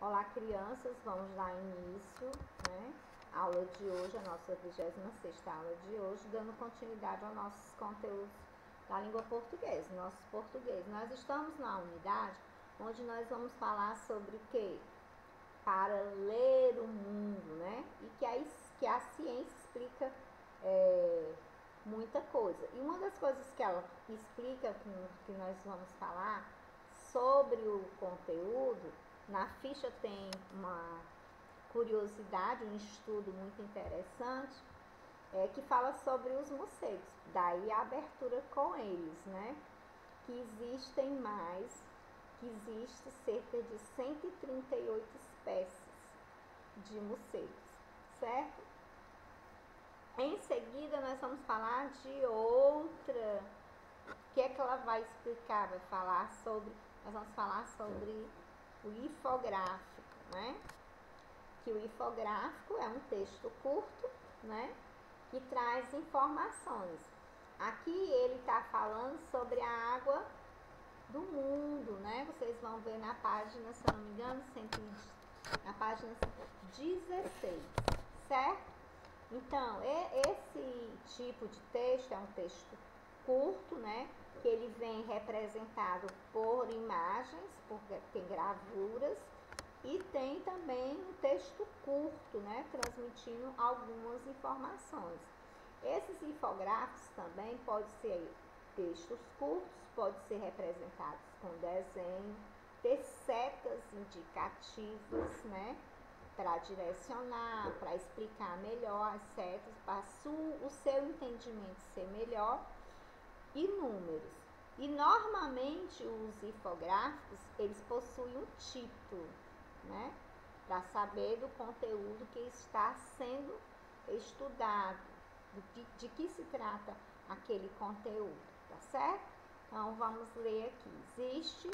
Olá, crianças, vamos dar início, né, à aula de hoje, a nossa 26ª aula de hoje, dando continuidade aos nossos conteúdos da língua portuguesa, nossos português. Nós estamos na unidade onde nós vamos falar sobre o quê? Para ler o mundo, né, e que a ciência explica muita coisa. E uma das coisas que ela explica, que nós vamos falar sobre o conteúdo, na ficha tem uma curiosidade, um estudo muito interessante, que fala sobre os morcegos, daí a abertura com eles, né? Que existe cerca de 138 espécies de morcegos, certo? Em seguida, nós vamos falar de outra. O que é que ela vai explicar? Nós vamos falar sobre o infográfico, né? Que o infográfico é um texto curto, né? Que traz informações. Aqui ele está falando sobre a água do mundo, né? Vocês vão ver na página, se eu não me engano, na página 16, certo? Então, esse tipo de texto é um texto curto, né? Que ele vem representado por imagens, tem gravuras, e tem também um texto curto, né? Transmitindo algumas informações. Esses infográficos também podem ser textos curtos, podem ser representados com desenho, ter setas indicativas, né? Para direcionar, para explicar melhor as setas, para o seu entendimento ser melhor, e números. E normalmente os infográficos, eles possuem um título, né? Para saber do conteúdo que está sendo estudado, de que se trata aquele conteúdo, tá certo? Então vamos ler aqui. Existe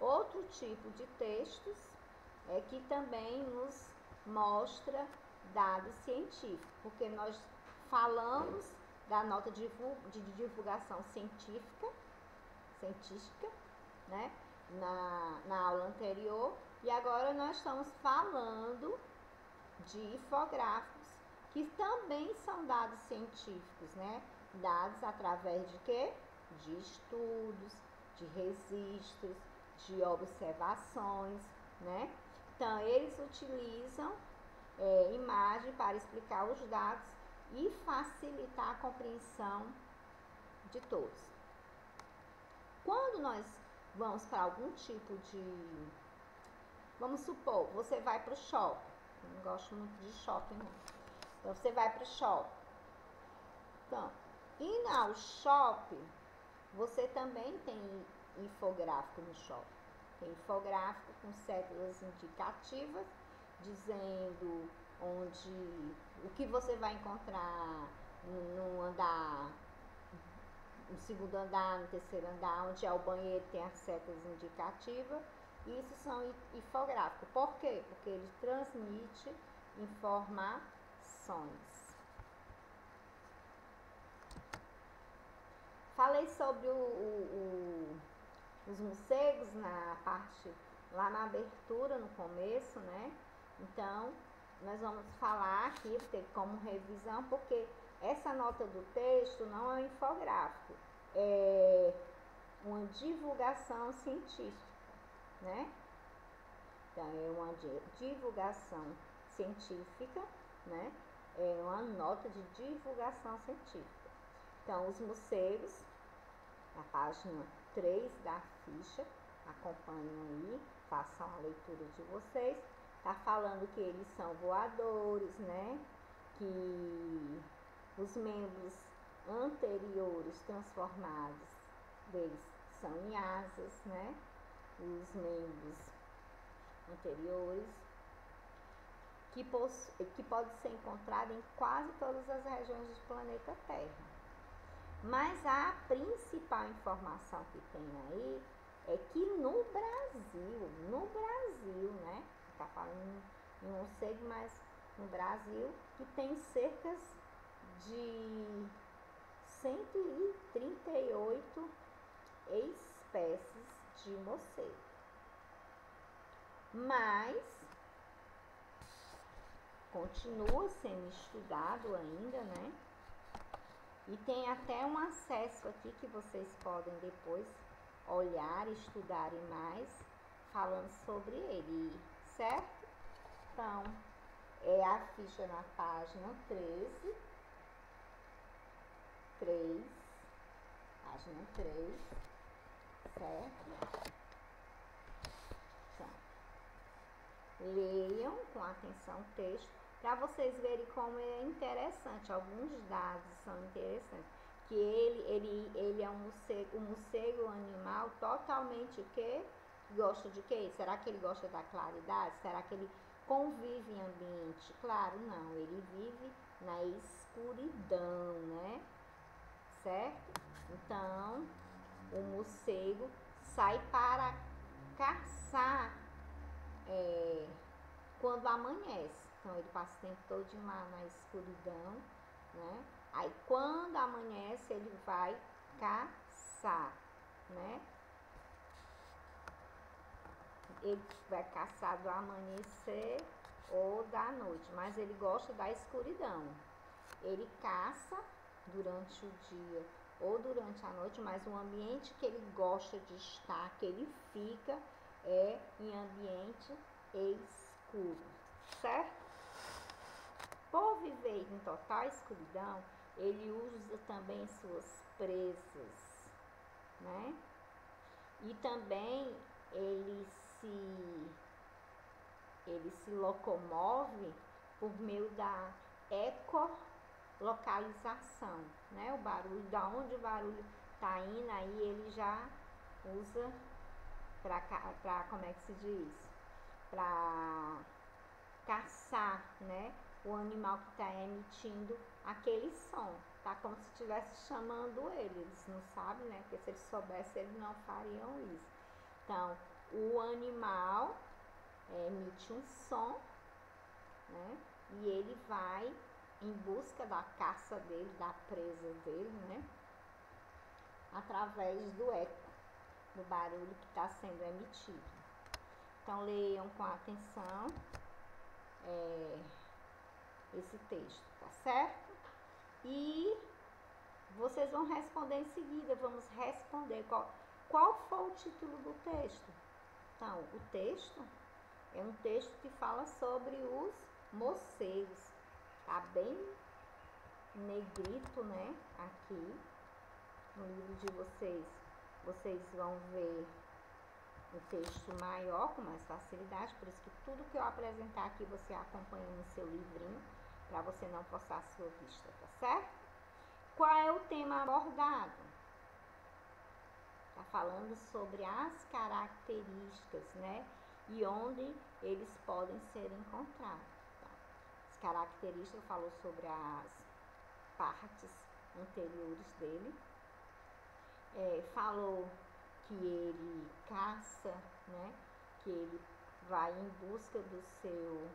outro tipo de textos que também nos mostra dados científicos, porque nós falamos da nota de divulgação científica, né, na aula anterior, e agora nós estamos falando de infográficos, que também são dados científicos, né, dados através de quê? De estudos, de registros, de observações, né? Então, eles utilizam imagem para explicar os dados e facilitar a compreensão de todos. Quando nós vamos para algum tipo de... Vamos supor, você vai para o shopping. Eu não gosto muito de shopping, não. Então, você vai para o shopping. Então, indo ao shopping, você também tem infográfico no shopping. Tem infográfico com cédulas indicativas, dizendo o que você vai encontrar no andar, no segundo andar, no terceiro andar, onde é o banheiro, tem as setas indicativas. Isso são infográficos. Por quê? Porque ele transmite informações. Falei sobre os morcegos lá na abertura, no começo, né? Então, nós vamos falar aqui, como revisão, porque essa nota do texto não é um infográfico, é uma divulgação científica, né? Então, é uma divulgação científica, né? É uma nota de divulgação científica. Então, os morcegos, na página 3 da ficha, acompanhem aí, façam a leitura de vocês. Tá falando que eles são voadores, né? Que os membros anteriores transformados deles são em asas, né? Os membros anteriores que pode ser encontrado em quase todas as regiões do planeta Terra. Mas a principal informação que tem aí é que no Brasil, né? Tá falando em morcego, mas no Brasil, que tem cerca de 138 espécies de morcego. Mas continua sendo estudado ainda, né? E tem até um acesso aqui que vocês podem depois olhar e estudarem mais, falando sobre ele, certo? Então, é a ficha na página 13, página 3, certo? Então, leiam com atenção o texto, para vocês verem como é interessante. Alguns dados são interessantes. Que ele é um morcego animal totalmente o quê? Gosta de quê? Será que ele gosta da claridade? Será que ele convive em ambiente claro? Não, ele vive na escuridão, né? Certo? Então, o morcego sai para caçar quando amanhece. Então, ele passa o tempo todo lá na escuridão, né? Aí, quando amanhece, ele vai caçar, né? Ele vai caçar do amanhecer ou da noite, mas ele gosta da escuridão. Ele caça durante o dia ou durante a noite, mas o ambiente que ele gosta de estar, que ele fica, é em ambiente escuro, certo? Por viver em total escuridão, ele usa também suas presas, né? E também ele se locomove por meio da ecolocalização, né? O barulho, da onde o barulho tá indo, aí ele já usa para como é que se diz? Para caçar, né? O animal que está emitindo aquele som, tá? Como se estivesse chamando ele. Eles não sabem, né? Porque se eles soubessem, eles não fariam isso. Então, o animal emite um som, né? E ele vai em busca da caça dele, da presa dele, né? Através do eco, do barulho que está sendo emitido. Então, leiam com atenção esse texto, tá certo? E vocês vão responder em seguida. Vamos responder qual foi o título do texto. Então, o texto é um texto que fala sobre os morcegos. Tá bem negrito, né? Aqui no livro de vocês. Vocês vão ver o texto maior com mais facilidade. Por isso que tudo que eu apresentar aqui você acompanha no seu livrinho, para você não forçar a sua vista, tá certo? Qual é o tema abordado? Tá falando sobre as características, né? E onde eles podem ser encontrados. Tá? As características falou sobre as partes anteriores dele. Falou que ele caça, né? Que ele vai em busca do seu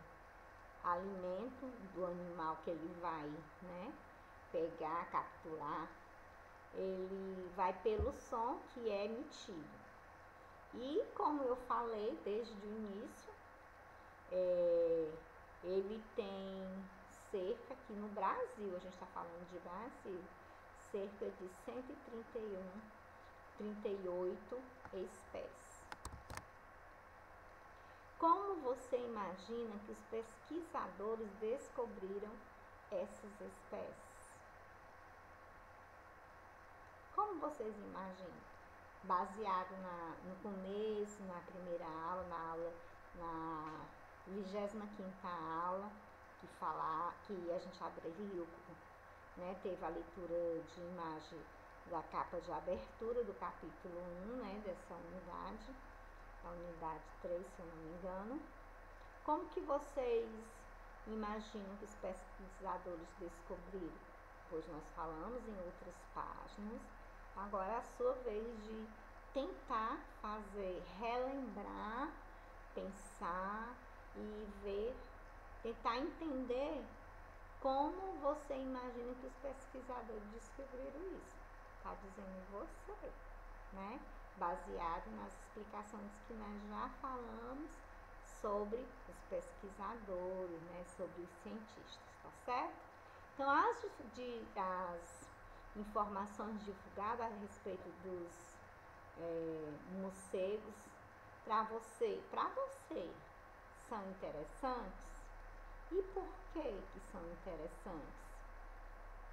alimento, do animal que ele vai, né? Pegar, capturar. Ele vai pelo som que é emitido. E como eu falei desde o início, ele tem cerca, aqui no Brasil, a gente está falando de Brasil, cerca de 138 espécies. Como você imagina que os pesquisadores descobriram essas espécies? Como vocês imaginam? Baseado no começo, na primeira aula, na 25ª aula, que a gente abriu, né? Teve a leitura de imagem da capa de abertura do capítulo 1, né? Dessa unidade, a unidade 3, se eu não me engano. Como que vocês imaginam que os pesquisadores descobriram? Pois nós falamos em outras páginas. Agora é a sua vez de tentar relembrar, pensar e ver, tentar entender como você imagina que os pesquisadores descobriram isso. Está dizendo você, né? Baseado nas explicações que nós já falamos sobre os pesquisadores, né, sobre os cientistas, tá certo? Então, as informações divulgadas a respeito dos morcegos para você são interessantes? E por que são interessantes?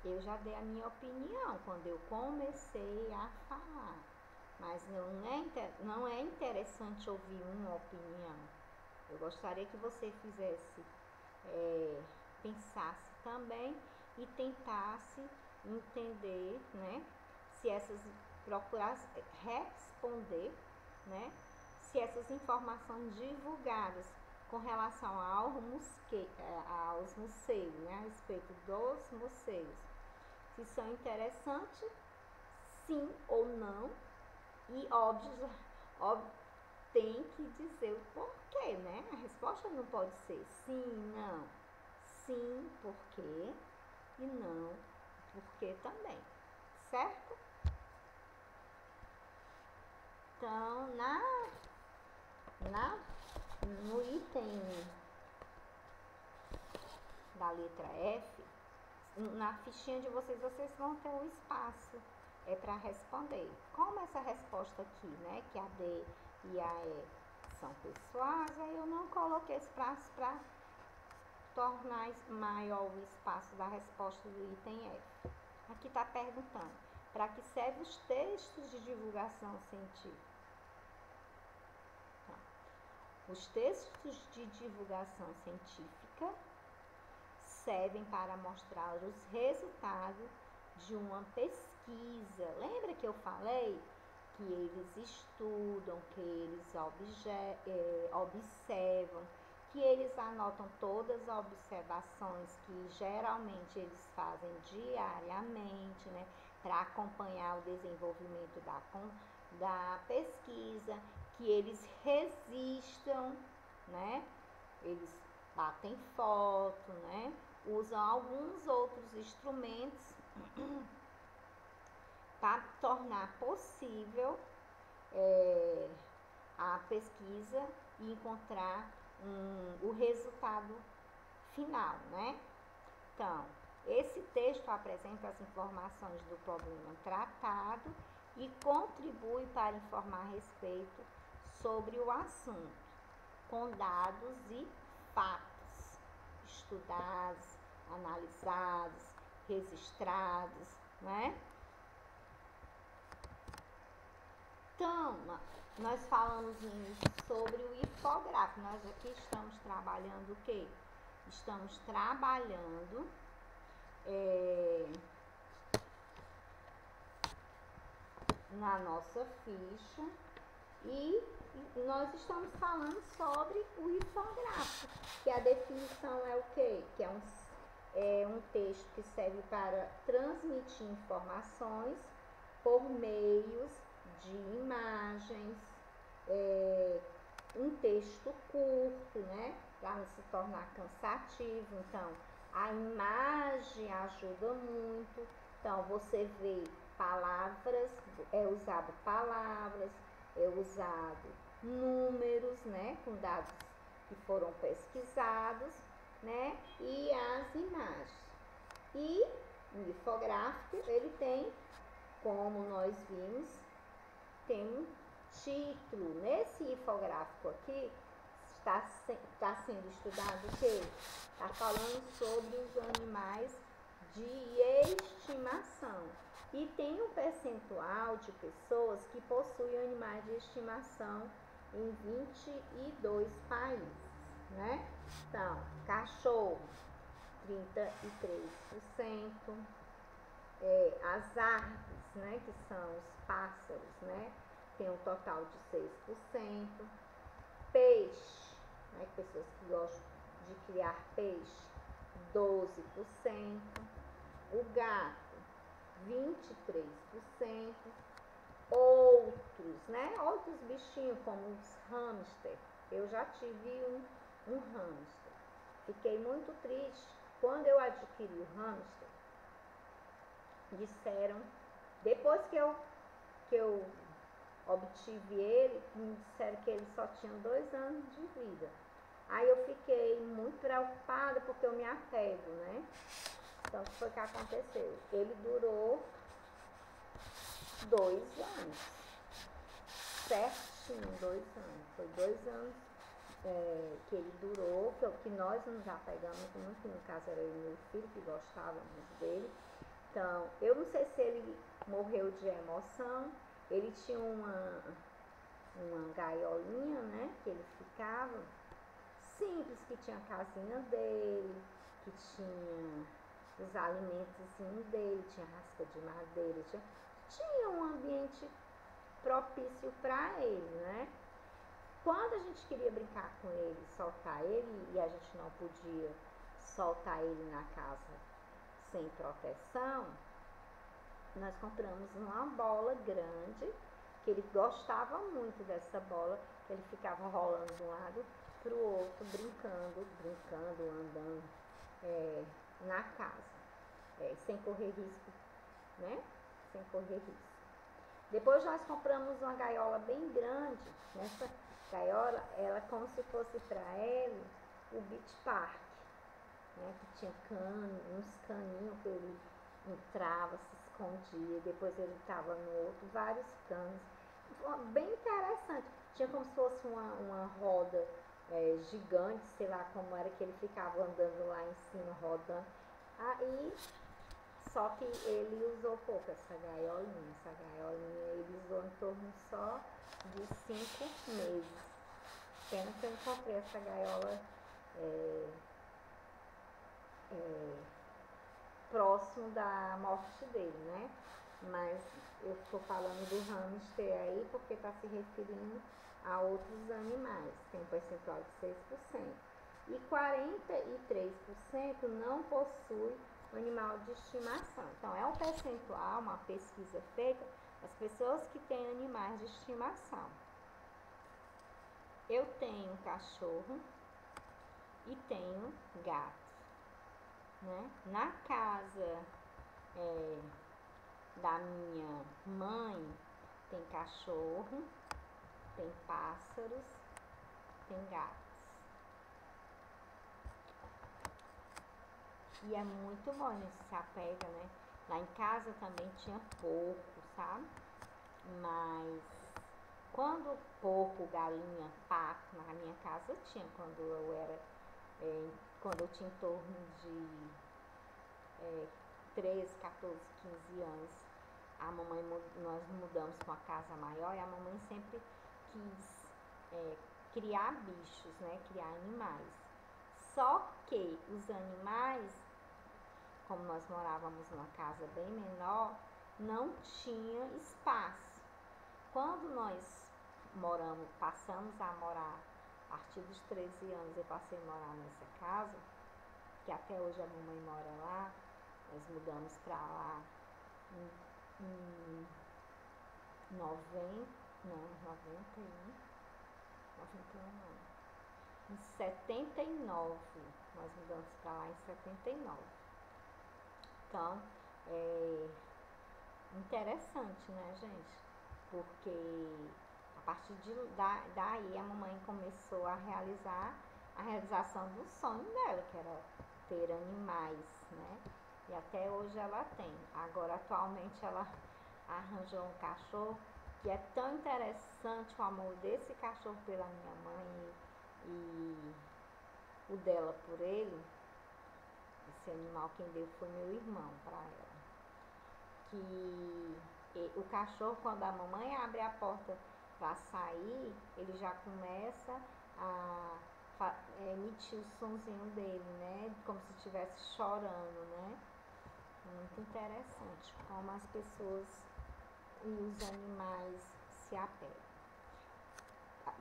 Eu já dei a minha opinião quando eu comecei a falar, mas não é interessante ouvir uma opinião. Eu gostaria que você pensasse também e tentasse entender, né, procurasse responder, né, se essas informações divulgadas com relação aos morcegos, né, a respeito dos morcegos, se são interessantes, sim ou não, e óbvio tem que dizer o porquê, né? A resposta não pode ser sim, não. Sim, porquê, e não, porquê também, certo? Então, no item da letra F, na fichinha de vocês vão ter um espaço para responder. Como essa resposta aqui, né, que a D e a E são pessoais, aí eu não coloquei espaço para tornar maior o espaço da resposta do item F. Aqui está perguntando, para que servem os textos de divulgação científica? Então, os textos de divulgação científica servem para mostrar os resultados de uma pesquisa. Lembra que eu falei que eles estudam, que eles observam, que eles anotam todas as observações que geralmente eles fazem diariamente, né, para acompanhar o desenvolvimento da pesquisa, que eles registram, né, eles batem foto, né, usam alguns outros instrumentos para tornar possível a pesquisa e encontrar o resultado final, né? Então, esse texto apresenta as informações do problema tratado e contribui para informar a respeito sobre o assunto, com dados e fatos estudados, analisados, registrados, né? Então, nós falamos sobre o infográfico. Nós aqui estamos trabalhando o quê? Estamos trabalhando na nossa ficha e nós estamos falando sobre o infográfico, que a definição é o quê? Que é um texto que serve para transmitir informações por meios de imagens, um texto curto, né? Para não se tornar cansativo. Então, a imagem ajuda muito. Então, você vê palavras, é usado palavras, é usado números, né? Com dados que foram pesquisados, né? E as imagens. E o infográfico, ele tem, como nós vimos, tem um título. Nesse infográfico aqui, está sendo estudado o quê? Está falando sobre os animais de estimação. E tem um percentual de pessoas que possuem animais de estimação em 22 países, né? Então, cachorro, 33%. As aves, né, que são os pássaros, né, tem um total de 6%. Peixe, né, pessoas que gostam de criar peixe, 12%. O gato, 23%. Outros, né, outros bichinhos como os hamster. Eu já tive um hamster. Fiquei muito triste quando eu adquiri o hamster. Disseram, depois que eu obtive ele, me disseram que ele só tinha 2 anos de vida. Aí eu fiquei muito preocupada porque eu me apego, né? Então, o que foi que aconteceu? Ele durou 2 anos, certinho, 2 anos. Foi 2 anos que ele durou, que nós nos apegamos muito, no caso era eu e meu filho, que gostávamos dele. Então, eu não sei se ele morreu de emoção, ele tinha uma gaiolinha, né, que ele ficava, simples, que tinha a casinha dele, que tinha os alimentos dele, tinha raspa de madeira, tinha um ambiente propício para ele, né? Quando a gente queria brincar com ele, soltar ele, e a gente não podia soltar ele na casa sem proteção, nós compramos uma bola grande, que ele gostava muito dessa bola, que ele ficava rolando de um lado para o outro, brincando, andando na casa, sem correr risco, né? Sem correr risco. Depois nós compramos uma gaiola bem grande. Nessa gaiola, ela como se fosse para ele o beach park, né? Que tinha uns caninhos que ele entrava, se escondia, depois ele estava no outro, vários canos. Bem interessante. Tinha como se fosse uma roda gigante, sei lá como era, que ele ficava andando lá em cima, rodando. Aí, só que ele usou pouco essa gaiolinha. Essa gaiolinha ele usou em torno só de 5 meses. Pena que eu encontrei essa gaiola próximo da morte dele, né? Mas eu estou falando do hamster aí porque está se referindo a outros animais, tem um percentual de 6%. E 43% não possui animal de estimação. Então, é um percentual, uma pesquisa feita das pessoas que têm animais de estimação. Eu tenho um cachorro e tenho gato, né? Na casa da minha mãe tem cachorro, tem pássaros, tem gatos. E é muito bom, a gente se apega, né? Lá em casa também tinha porco, sabe? Mas quando porco, galinha, pato, na minha casa tinha, quando eu tinha em torno de 13, 14, 15 anos, nós mudamos para uma casa maior e a mamãe sempre quis criar bichos, né? Criar animais. Só que os animais, como nós morávamos numa casa bem menor, não tinha espaço. Quando nós passamos a morar, a partir dos 13 anos eu passei a morar nessa casa, que até hoje a mamãe mora lá, nós mudamos para lá em 91, em 79, nós mudamos para lá em 79. Então, interessante, né, gente? Porque a partir daí a mamãe começou a realização do sonho dela, que era ter animais, né? E até hoje ela tem. Agora, atualmente, ela arranjou um cachorro que é tão interessante, o amor desse cachorro pela minha mãe e o dela por ele. Esse animal quem deu foi meu irmão para ela. Que o cachorro, quando a mamãe abre a porta para sair, ele já começa a emitir o sonzinho dele, né? Como se estivesse chorando, né? Muito interessante como as pessoas e os animais se apegam.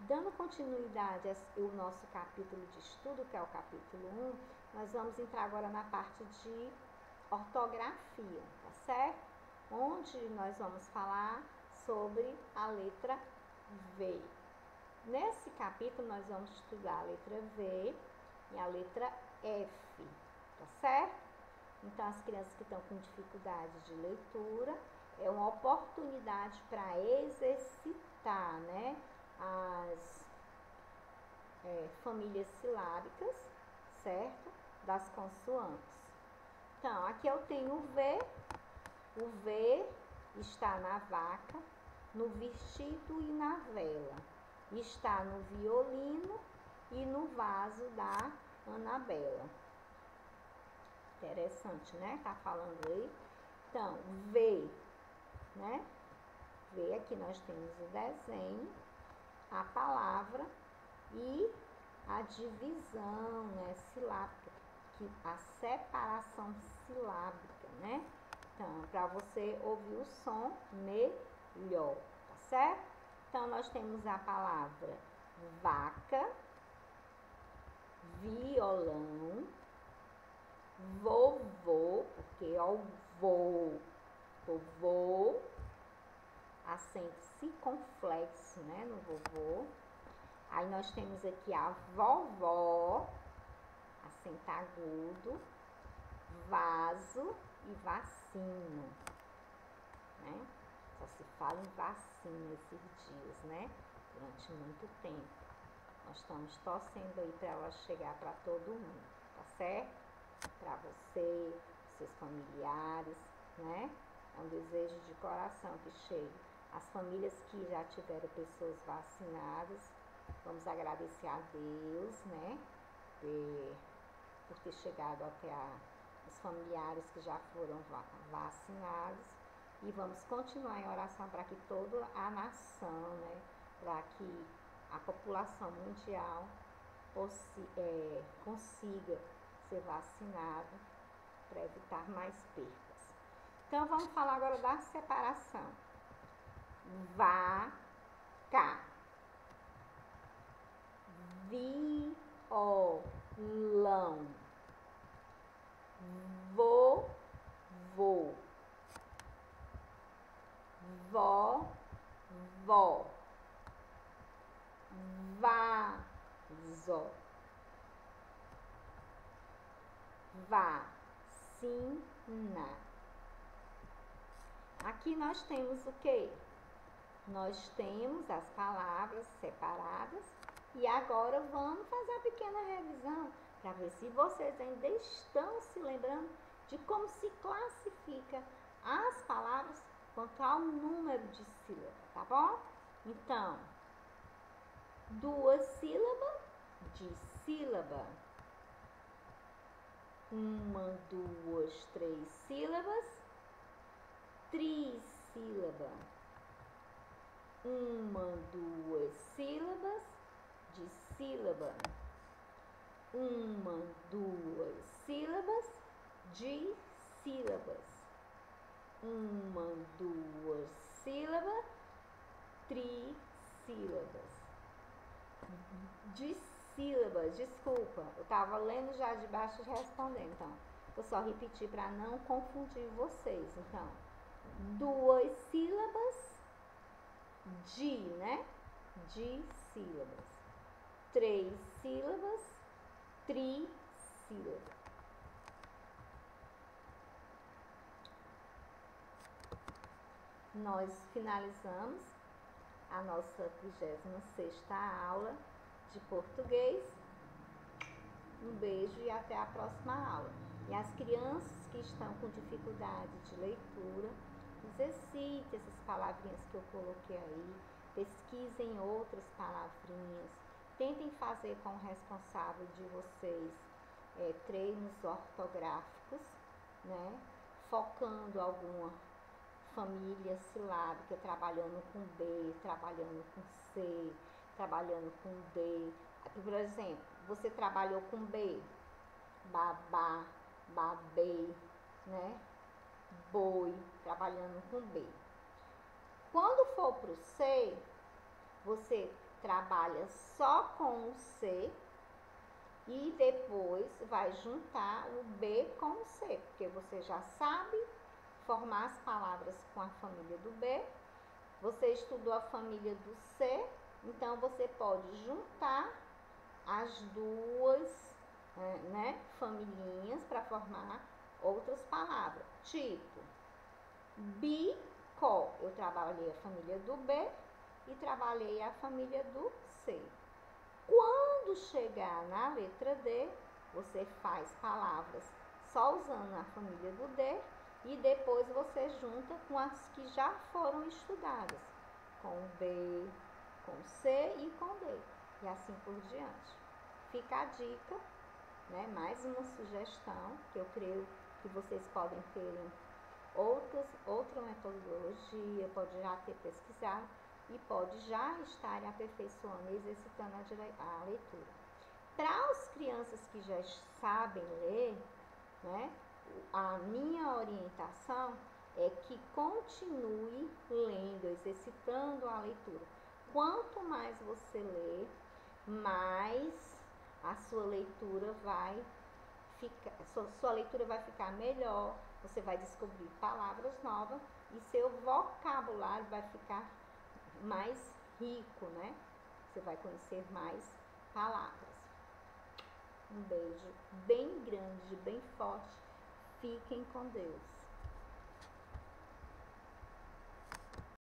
Dando continuidade ao nosso capítulo de estudo, que é o capítulo 1, nós vamos entrar agora na parte de ortografia, tá certo? Onde nós vamos falar sobre a letra V. Nesse capítulo nós vamos estudar a letra V e a letra F, tá certo? Então, as crianças que estão com dificuldade de leitura, é uma oportunidade para exercitar, né, famílias silábicas, certo? Das consoantes. Então, aqui eu tenho o V está na vaca, no vestido e na vela, está no violino e no vaso da Anabela. Interessante, né? Tá falando aí. Então, V, né? V, aqui nós temos o desenho, a palavra e a divisão, né, silábica, a separação silábica, né? Então, para você ouvir o som melhor, tá certo? Então, nós temos a palavra vaca, violão, vovô, porque ó, o vovô, acento circunflexo, né, no vovô. Aí nós temos aqui a vovó, acento agudo, vaso e vacina, né? Só se fala em vacina esses dias, né? Durante muito tempo. Nós estamos torcendo aí para ela chegar para todo mundo, tá certo? Para você, seus familiares, né? É um desejo de coração que chegue. As famílias que já tiveram pessoas vacinadas, vamos agradecer a Deus, né? Por ter chegado até os familiares que já foram vacinados. E vamos continuar em oração para que toda a nação, né? Para que a população mundial consiga ser vacinada para evitar mais percas. Então, vamos falar agora da separação. Vaca, violão, vovô, vovó, vaso, vacina. Aqui nós temos o quê? Nós temos as palavras separadas e agora vamos fazer uma pequena revisão para ver se vocês ainda estão se lembrando de como se classifica as palavras quanto ao número de sílabas, tá bom? Então, 2 sílabas, dissílaba. 1, 2, 3 sílabas, trissílaba. 1, 2 sílabas, dissílaba. 1, 2 sílabas, dissílabas. 1, 2 sílabas, trissílabas. Dissílabas, desculpa, eu estava lendo já de baixo e respondendo, então vou só repetir para não confundir vocês. Então, 2 sílabas, né? Dissílabas. 3 sílabas, trissílabas. Nós finalizamos a nossa 36ª aula de português. Um beijo e até a próxima aula. E as crianças que estão com dificuldade de leitura, exercite essas palavrinhas que eu coloquei aí, pesquisem outras palavrinhas, tentem fazer com o responsável de vocês treinos ortográficos, né? Focando alguma família silábica, trabalhando com B, trabalhando com C, trabalhando com D. Aqui, por exemplo, você trabalhou com B, babá, babei, né? Boi, trabalhando com B. Quando for para o C, você trabalha só com o C e depois vai juntar o B com o C, porque você já sabe formar as palavras com a família do B, você estudou a família do C, então você pode juntar as duas, né, familhinhas para formar outras palavras. Tipo, bicó, eu trabalhei a família do B e trabalhei a família do C. Quando Quando chegar na letra D, você faz palavras só usando a família do D e depois você junta com as que já foram estudadas, com B, com C e com D, e assim por diante. Fica a dica, né? Mais uma sugestão, que eu creio que vocês podem ter outra metodologia, pode já ter pesquisado e pode já estarem aperfeiçoando e exercitando a leitura. Para as crianças que já sabem ler, né, a minha orientação é que continue lendo, exercitando a leitura. Quanto mais você lê, mais a sua leitura vai ficar melhor, você vai descobrir palavras novas e seu vocabulário vai ficar mais rico, né? Você vai conhecer mais palavras. Um beijo bem grande, bem forte. Fiquem com Deus.